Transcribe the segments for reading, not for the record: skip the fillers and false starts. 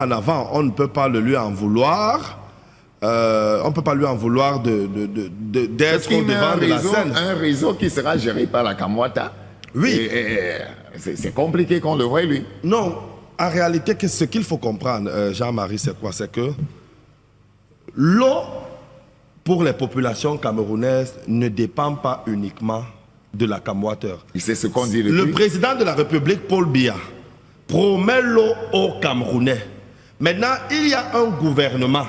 en avant, on ne peut pas le lui en vouloir. On ne peut pas lui en vouloir d'être au devant de la scène. Un réseau qui sera géré par la Kamwata. Oui. C'est compliqué qu'on le voie, lui. Non, en réalité, ce qu'il faut comprendre, Jean-Marie, c'est quoi? C'est que l'eau, pour les populations camerounaises, ne dépend pas uniquement de la Kamwata. C'est ce qu'on dit Le président de la République, Paul Biya, promet l'eau aux Camerounais. Maintenant, il y a un gouvernement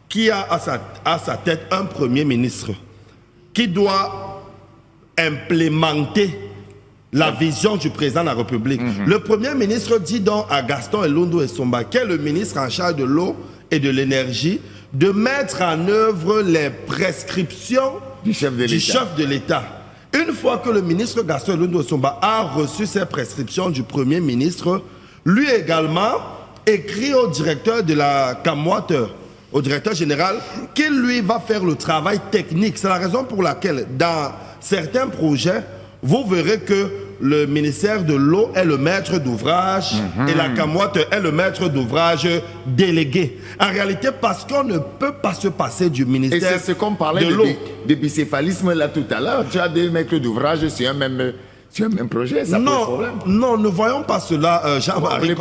qui a à sa tête un premier ministre qui doit implémenter la vision du président de la République. Le premier ministre dit donc à Gaston Eloundou Essomba, qui est le ministre en charge de l'eau et de l'énergie, de mettre en œuvre les prescriptions du chef de l'État. Une fois que le ministre Gaston Eloundou Essomba a reçu ces prescriptions du premier ministre, lui également écrit au directeur de la Kamwata, au directeur général, qu'il lui va faire le travail technique. C'est la raison pour laquelle, dans certains projets, vous verrez que le ministère de l'eau est le maître d'ouvrage et la Kamwata est le maître d'ouvrage délégué. En réalité, parce qu'on ne peut pas se passer du ministère de l'eau. Et c'est ce qu'on parlait de bicéphalisme là tout à l'heure. Tu as des maîtres d'ouvrage sur un même projet, ça pose problème. Non, ne voyons pas cela, Jean-Marie,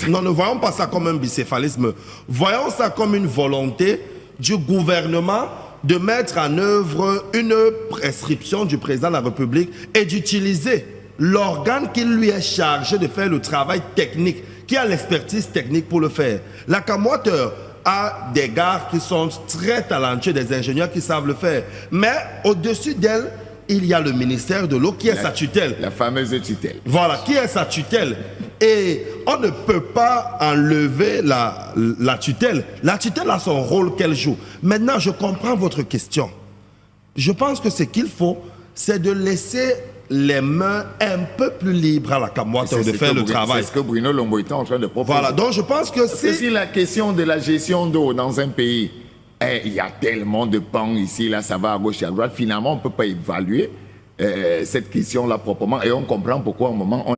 non, ne voyons pas ça comme un bicéphalisme. Voyons ça comme une volonté du gouvernement de mettre en œuvre une prescription du président de la République et d'utiliser l'organe qui lui est chargé de faire le travail technique, qui a l'expertise technique pour le faire. La Kamwata a des gars qui sont très talentueux, des ingénieurs qui savent le faire. Mais au-dessus d'elle, il y a le ministère de l'eau qui est sa tutelle. La fameuse tutelle. Voilà, qui est sa tutelle. Et on ne peut pas enlever la tutelle. La tutelle a son rôle qu'elle joue. Maintenant, je comprends votre question. Je pense que ce qu'il faut, c'est de laisser les mains un peu plus libres à la Kamwata de faire le travail. C'est ce que Bruno Lombo est en train de proposer. Voilà, donc je pense que si la question de la gestion d'eau dans un pays, il y a tellement de pans ici, là, ça va à gauche et à droite. Finalement, on ne peut pas évaluer cette question-là proprement. Et on comprend pourquoi, au moment